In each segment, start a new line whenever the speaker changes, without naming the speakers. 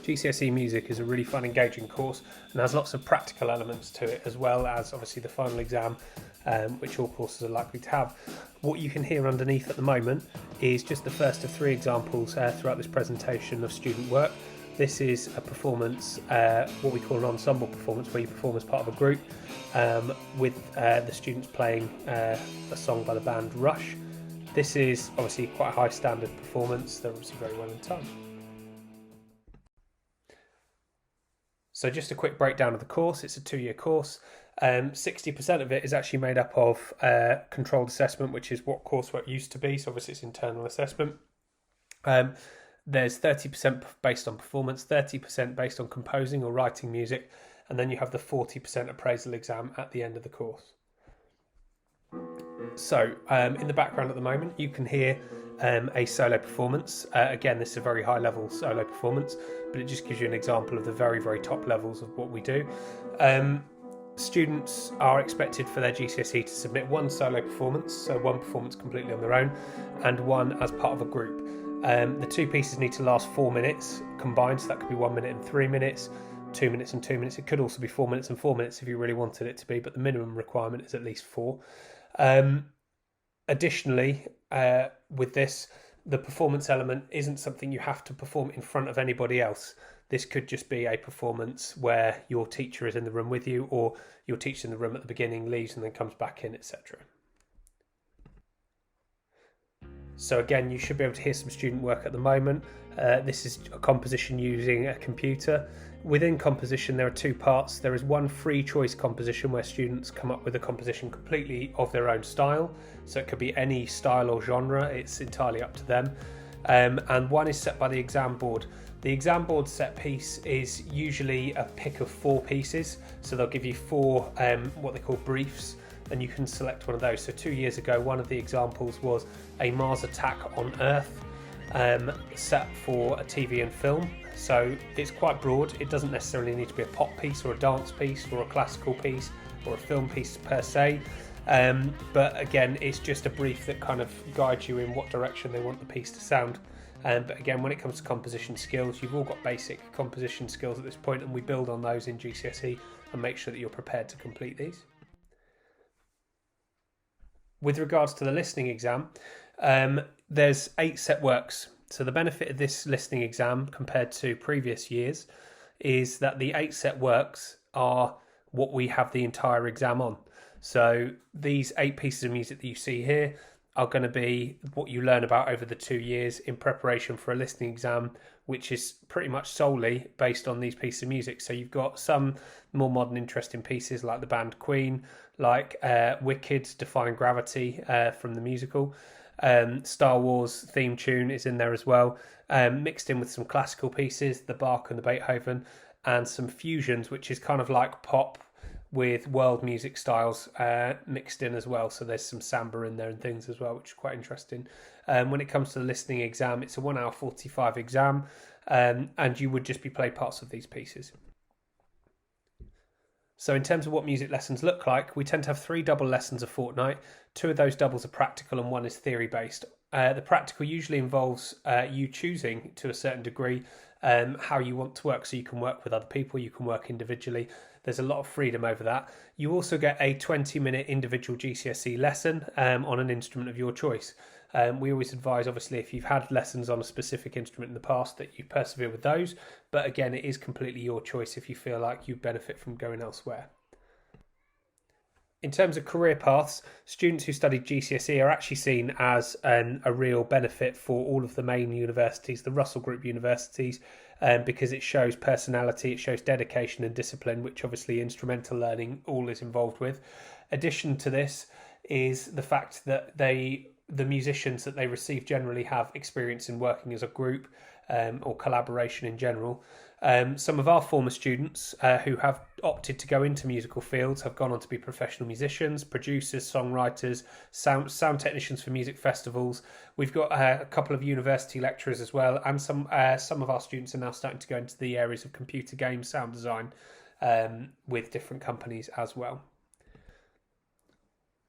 GCSE Music is a really fun, engaging course and has lots of practical elements to it, as well as obviously the final exam, which all courses are likely to have. What you can hear underneath at the moment is just the first of 3 examples throughout this presentation of student work. This is a performance, what we call an ensemble performance, where you perform as part of a group with the students playing a song by the band Rush. This is obviously quite a high standard performance. They're obviously very well in time. So just a quick breakdown of the course. It's a 2-year course. 60% of it is actually made up of controlled assessment, which is what coursework used to be. So obviously it's internal assessment. There's 30% based on performance, 30% based on composing or writing music, and then you have the 40% appraisal exam at the end of the course. So in the background at the moment, you can hear a solo performance. Again, this is a very high level solo performance, but it just gives you an example of the very, very top levels of what we do. Students are expected for their GCSE to submit 1 solo performance, so 1 performance completely on their own, and 1 as part of a group. The 2 pieces need to last 4 minutes combined, so that could be 1 minute and 3 minutes, 2 minutes and 2 minutes. It could also be 4 minutes and 4 minutes if you really wanted it to be, but the minimum requirement is at least 4. Additionally, with this, the performance element isn't something you have to perform in front of anybody else. This could just be a performance where your teacher is in the room with you, or your teacher's in the room at the beginning, leaves and then comes back in, etc. So again, you should be able to hear some student work at the moment. This is a composition using a computer. Within composition, there are 2 parts. There is one free choice composition where students come up with a composition completely of their own style. So it could be any style or genre, it's entirely up to them. And one is set by the exam board. The exam board set piece is usually a pick of 4 pieces. So they'll give you 4 what they call briefs, and you can select one of those. So 2 years ago, one of the examples was a Mars attack on Earth, set for a TV and film. So it's quite broad. It doesn't necessarily need to be a pop piece or a dance piece or a classical piece or a film piece per se. But again, it's just a brief that kind of guides you in what direction they want the piece to sound. But again, when it comes to composition skills, you've all got basic composition skills at this point, and we build on those in GCSE and make sure that you're prepared to complete these. With regards to the listening exam, there's 8 set works. So the benefit of this listening exam compared to previous years is that the 8 set works are what we have the entire exam on. So these 8 pieces of music that you see here are going to be what you learn about over the 2 years in preparation for a listening exam, which is pretty much solely based on these pieces of music. So you've got some more modern, interesting pieces like the band Queen, like Wicked, Defying Gravity from the musical. Star Wars theme tune is in there as well, mixed in with some classical pieces, the Bach and the Beethoven, and some fusions, which is kind of like pop with world music styles mixed in as well. So there's some samba in there and things as well, which is quite interesting. When it comes to the listening exam, it's a 1 hour 45 exam, and you would just be played parts of these pieces. So in terms of what music lessons look like, we tend to have 3 double lessons a fortnight. 2 of those doubles are practical and 1 is theory based. The practical usually involves you choosing to a certain degree how you want to work. So you can work with other people, you can work individually. There's a lot of freedom over that. You also get a 20-minute individual GCSE lesson on an instrument of your choice. We always advise, obviously, if you've had lessons on a specific instrument in the past, that you persevere with those. But again, it is completely your choice if you feel like you benefit from going elsewhere. In terms of career paths, students who studied GCSE are actually seen as a real benefit for all of the main universities, the Russell Group universities, because it shows personality, it shows dedication and discipline, which obviously instrumental learning all is involved with. Addition to this is the fact that the musicians that they receive generally have experience in working as a group or collaboration in general. Some of our former students who have opted to go into musical fields have gone on to be professional musicians, producers, songwriters, sound technicians for music festivals. We've got a couple of university lecturers as well, and some of our students are now starting to go into the areas of computer games, sound design, with different companies as well.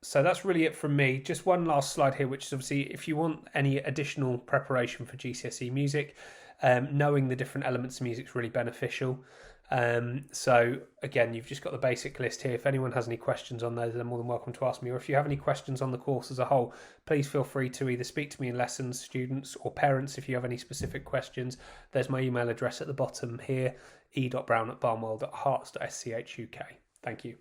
So that's really it from me. Just one last slide here, which is obviously if you want any additional preparation for GCSE music, Knowing the different elements of music is really beneficial. So again, you've just got the basic list here. If anyone has any questions on those, they're more than welcome to ask me. Or if you have any questions on the course as a whole, please feel free to either speak to me in lessons, students, or parents if you have any specific questions. There's my email address at the bottom here, e.brown@barnwell.hearts.schuk. Thank you.